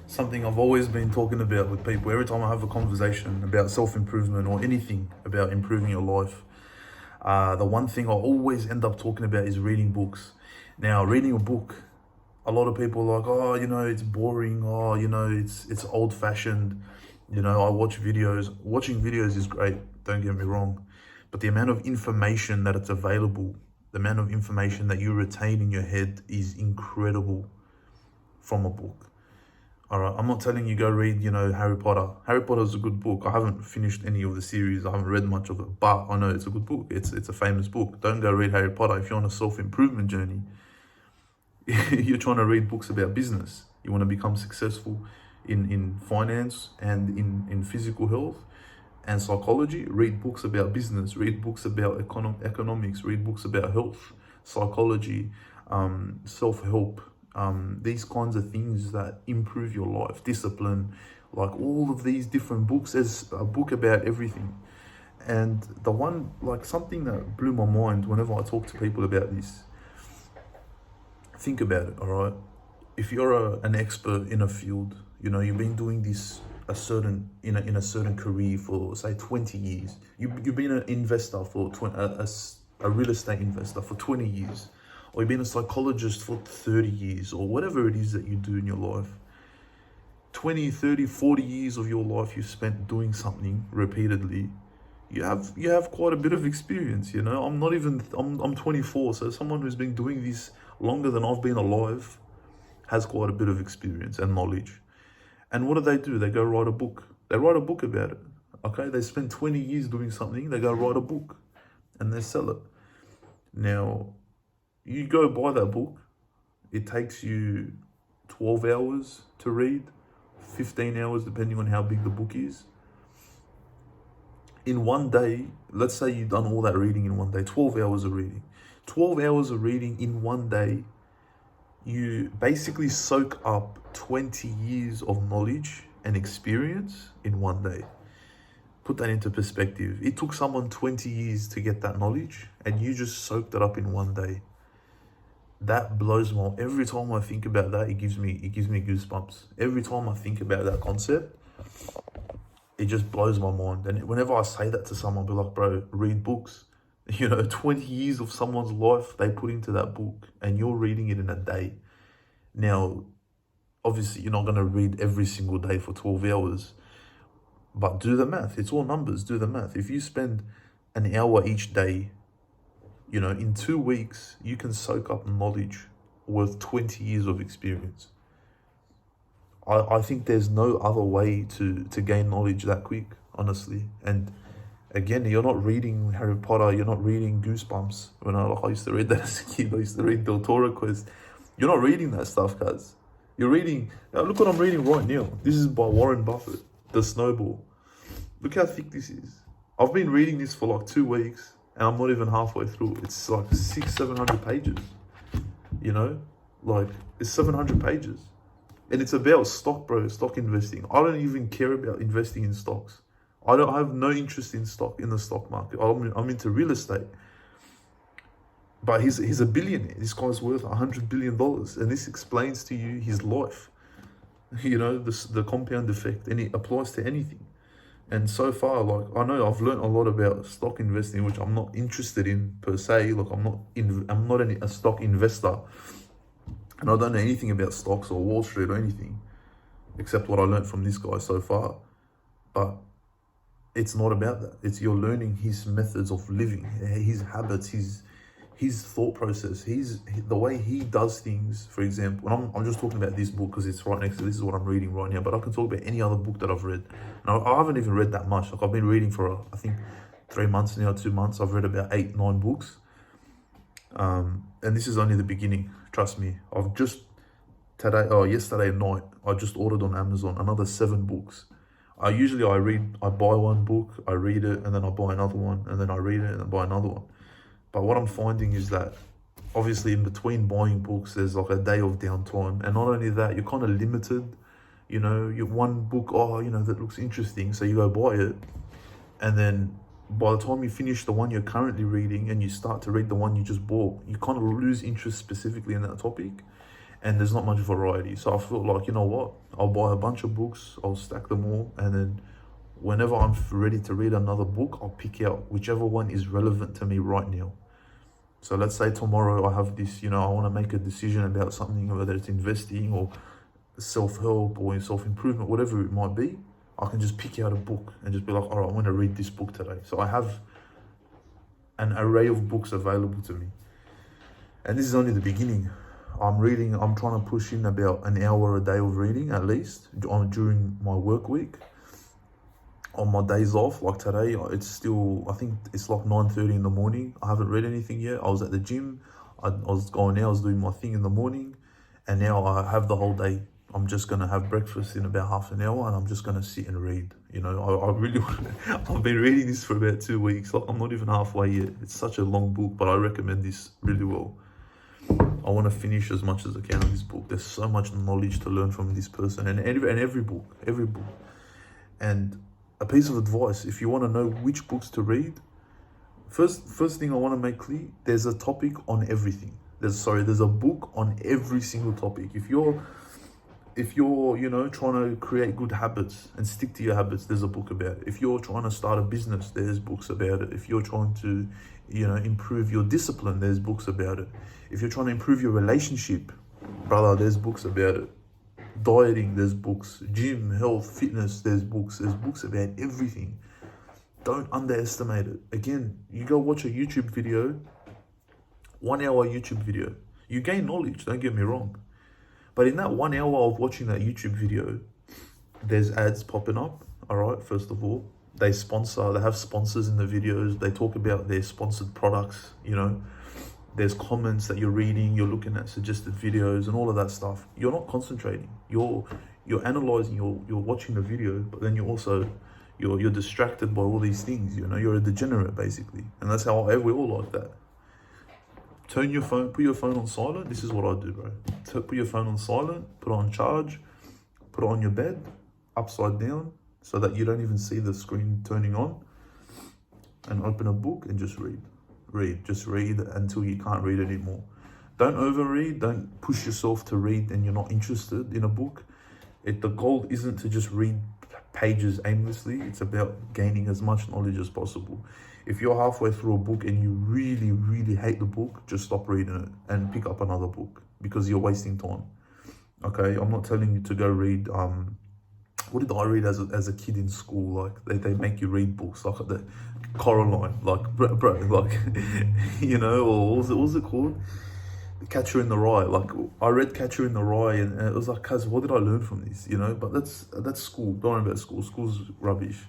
something I've always been talking about with people. Every time I have a conversation about self-improvement or anything about improving your life, the one thing I always end up talking about is reading books. Now, reading a book, a lot of people are like, oh, it's boring. Oh, it's old-fashioned. I watch videos. Watching videos is great, don't get me wrong. But the amount of information that it's available, the amount of information that you retain in your head is incredible from a book. All right, I'm not telling you go read, Harry Potter. Harry Potter is a good book. I haven't finished any of the series. I haven't read much of it, but I know it's a good book. It's a famous book. Don't go read Harry Potter if you're on a self-improvement journey. You're trying to read books about business. You want to become successful in finance and in physical health and psychology. Read books about business. Read books about economics. Read books about health, psychology, self-help. These kinds of things that improve your life, discipline, like all of these different books. There's a book about everything. And the one, like something that blew my mind whenever I talk to people about this, think about it, all right? If you're an expert in a field, you've been doing this in a certain career for say 20 years. You've been an investor for a real estate investor for 20 years. Or you've been a psychologist for 30 years, or whatever it is that you do in your life. 20, 30, 40 years of your life you've spent doing something repeatedly. You have quite a bit of experience, I'm 24, so someone who's been doing this longer than I've been alive has quite a bit of experience and knowledge. And what do? They go write a book. They write a book about it. Okay, they spend 20 years doing something, they go write a book and they sell it. Now, you go buy that book, it takes you 12 hours to read, 15 hours depending on how big the book is. In one day, let's say you've done all that reading in one day, 12 hours of reading. 12 hours of reading in one day, you basically soak up 20 years of knowledge and experience in one day. Put that into perspective. It took someone 20 years to get that knowledge, and you just soaked it up in one day. That blows my. Every time I think about that, it gives me goosebumps. Every time I think about that concept, it just blows my mind. And whenever I say that to someone, I'll be like, bro, read books. 20 years of someone's life they put into that book, and you're reading it in a day. Now, obviously, you're not going to read every single day for 12 hours, but do the math. It's all numbers. Do the math. If you spend an hour each day, in 2 weeks, you can soak up knowledge worth 20 years of experience. I think there's no other way to gain knowledge that quick, honestly. And again, you're not reading Harry Potter, you're not reading Goosebumps. I used to read that as a kid. I used to read Del Toro Quest. You're not reading that stuff, guys. You're reading, look what I'm reading right now. This is by Warren Buffett, The Snowball. Look how thick this is. I've been reading this for like 2 weeks, and I'm not even halfway through. It's like 600-700 pages, it's 700 pages. And it's about stock investing. I don't even care about investing in stocks. I have no interest in the stock market. I'm into real estate. But he's a billionaire. This guy's worth $100 billion. And this explains to you his life. The compound effect. And it applies to anything. And so far, I know I've learned a lot about stock investing, which I'm not interested in per se. I'm not a stock investor, and I don't know anything about stocks or Wall Street or anything, except what I learned from this guy so far. But it's not about that. You're learning his methods of living, his habits, his thought process, the way he does things. For example, and I'm just talking about this book because it's right next to this is what I'm reading right now, but I can talk about any other book that I've read. And I haven't even read that much. I've been reading for I think 3 months now, 2 months. I've read about 8-9 books. And this is only the beginning. Trust me. Yesterday night, I just ordered on Amazon another 7 books. I buy one book, I read it, and then I buy another one, and then I read it, and then buy another one. But what I'm finding is that obviously in between buying books, there's like a day of downtime. And not only that, you're kind of limited. You're one book, that looks interesting. So you go buy it. And then by the time you finish the one you're currently reading and you start to read the one you just bought, you kind of lose interest specifically in that topic. and there's not much variety. So I felt like, you know what, I'll buy a bunch of books, I'll stack them all, and then whenever I'm ready to read another book, I'll pick out whichever one is relevant to me right now. So let's say tomorrow I have this, I want to make a decision about something, whether it's investing or self-help or self-improvement, whatever it might be. I can just pick out a book and just be like, all right, I'm going to read this book today. So I have an array of books available to me. And this is only the beginning. I'm trying to push in about an hour a day of reading at least during my work week. On my days off, like today, it's still, I think it's like 9:30 in the morning. I haven't read anything yet. I was at the gym. I was going out, I was doing my thing in the morning. And now I have the whole day. I'm just going to have breakfast in about half an hour and I'm just going to sit and read. I really I've been reading this for about 2 weeks. Like, I'm not even halfway yet. It's such a long book, but I recommend this really well. I want to finish as much as I can of this book. There's so much knowledge to learn from this person, and every book. And a piece of advice, if you want to know which books to read, first thing I want to make clear, there's a topic on everything. There's a book on every single topic. If you're trying to create good habits and stick to your habits, there's a book about it. If you're trying to start a business, there's books about it. If you're trying to improve your discipline, there's books about it. If you're trying to improve your relationship, brother, there's books about it. Dieting, there's books. Gym, health, fitness, there's books. There's books about everything. Don't underestimate it. Again, you go watch a YouTube video, 1 hour YouTube video. You gain knowledge, don't get me wrong. But in that 1 hour of watching that YouTube video, there's ads popping up, all right, first of all. They have sponsors in the videos. They talk about their sponsored products, There's comments that you're reading, you're looking at suggested videos and all of that stuff. You're not concentrating. You're analyzing, you're watching the video, but then you're distracted by all these things, You're a degenerate, basically. And that's how we all like that. Put your phone on silent. This is what I do, bro. Put your phone on silent, put it on charge, put it on your bed, upside down, so that you don't even see the screen turning on, and open a book and just read. Just read until you can't read anymore. Don't overread. Don't push yourself to read and you're not interested in a book. The goal isn't to just read pages aimlessly. It's about gaining as much knowledge as possible. If you're halfway through a book and you really, really hate the book, just stop reading it and pick up another book, because you're wasting time. Okay, I'm not telling you to go read what did I read as a kid in school? Like they make you read books like the Coraline, like bro, like or what was it called? Catcher in the Rye. Like I read Catcher in the Rye, and it was like, cuz what did I learn from this? But that's school. Don't worry about school. School's rubbish.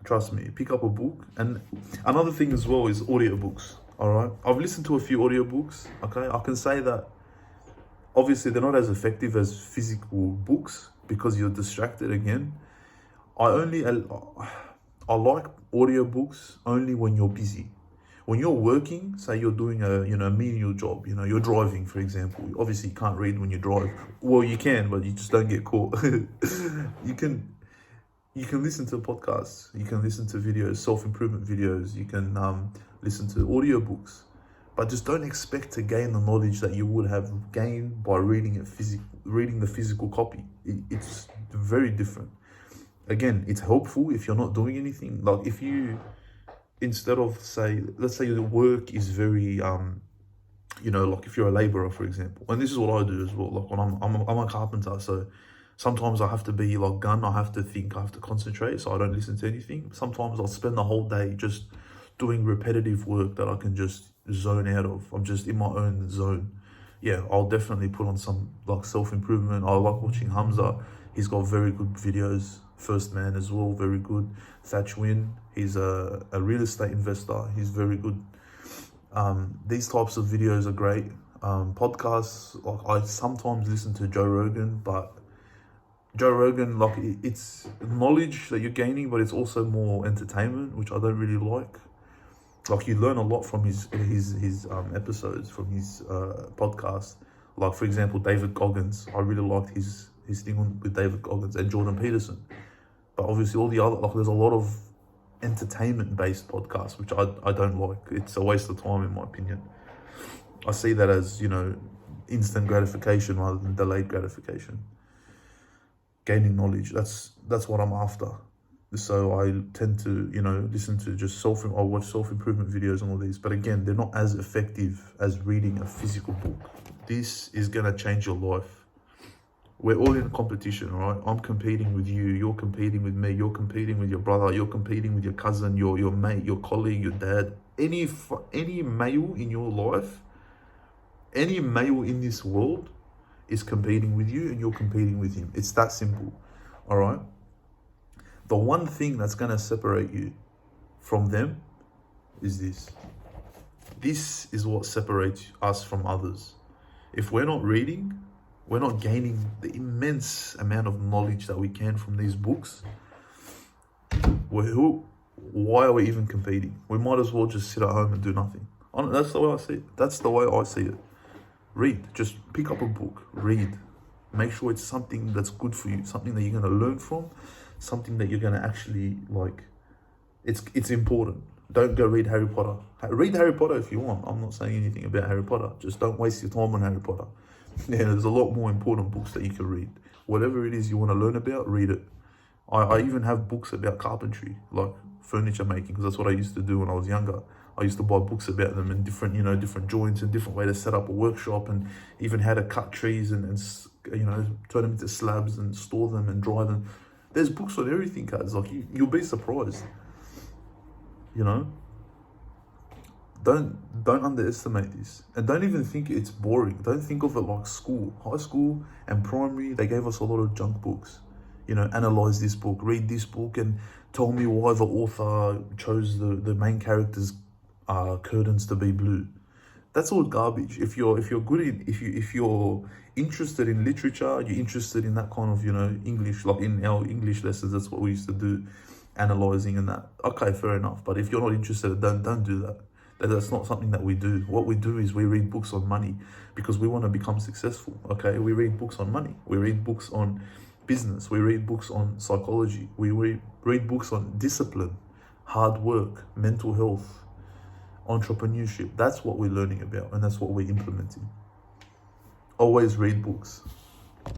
Trust me. Pick up a book. And another thing as well is audiobooks. All right, I've listened to a few audiobooks. Okay, I can say that obviously they're not as effective as physical books, because you're distracted again. I like audiobooks only when you're busy. When you're working, say you're doing a menial job, you're driving, for example. Obviously you can't read when you drive. Well, you can, but you just don't get caught. You can listen to podcasts, you can listen to videos, self-improvement videos, you can listen to audiobooks. But just don't expect to gain the knowledge that you would have gained by reading the physical copy. It's very different. Again, it's helpful if you're not doing anything. Like if you, instead of let's say your work is very, like if you're a laborer, for example, and this is what I do as well. Like when I'm a carpenter, so sometimes I have to be like I have to think, I have to concentrate, so I don't listen to anything. Sometimes I'll spend the whole day just doing repetitive work that I can just zone out of. I'm just in my own zone. Yeah, I'll definitely put on some like self-improvement. I like watching Hamza. He's got very good videos. First Man as well, very good. Thatch Win, he's a real estate investor. He's very good. These types of videos are great. Podcasts, like I sometimes listen to Joe Rogan, but Joe Rogan, like it's knowledge that you're gaining, but it's also more entertainment, which I don't really like. Like you learn a lot from his episodes, from his podcast. Like for example, David Goggins. I really liked his thing with David Goggins and Jordan Peterson. But obviously all the other, like there's a lot of entertainment-based podcasts, which I don't like. It's a waste of time in my opinion. I see that as, instant gratification rather than delayed gratification. Gaining knowledge, that's what I'm after. So I tend to, listen to just I watch self-improvement videos and all these, but again, they're not as effective as reading a physical book. This is gonna change your life. We're all in a competition, right? I'm competing with you, you're competing with me, you're competing with your brother, you're competing with your cousin, your mate, your colleague, your dad. Any male in your life, any male in this world is competing with you and you're competing with him. It's that simple, all right? The one thing that's going to separate you from them is this. This is what separates us from others. If we're not reading, we're not gaining the immense amount of knowledge that we can from these books, why are we even competing? We might as well just sit at home and do nothing. That's the way I see it. That's the way I see it. Read. Just pick up a book. Read. Make sure it's something that's good for you, something that you're going to learn from, something that you're going to actually like. It's important. Don't go read Harry Potter. Read Harry Potter if you want. I'm not saying anything about Harry Potter. Just don't waste your time on Harry Potter. Yeah, there's a lot more important books that you can read. Whatever it is you want to learn about, read it. I even have books about carpentry, like furniture making, because that's what I used to do when I was younger. I used to buy books about them and different joints and different way to set up a workshop, and even how to cut trees and turn them into slabs and store them and dry them. There's books on everything, guys. Like you'll be surprised. Don't underestimate this, and don't even think it's boring. Don't think of it like school. High school and primary, they gave us a lot of junk books. Analyze this book, read this book, and tell me why the author chose the main character's curtains to be blue. That's all garbage. If you're interested in literature, you're interested in that kind of English, like in our English lessons, that's what we used to do, analyzing and that. Okay, fair enough. But if you're not interested, don't do that. That's not something that we do. What we do is we read books on money because we want to become successful. Okay, we read books on money. We read books on business. We read books on psychology. We read books on discipline, hard work, mental health, entrepreneurship. That's what we're learning about, and that's what we're implementing. Always read books.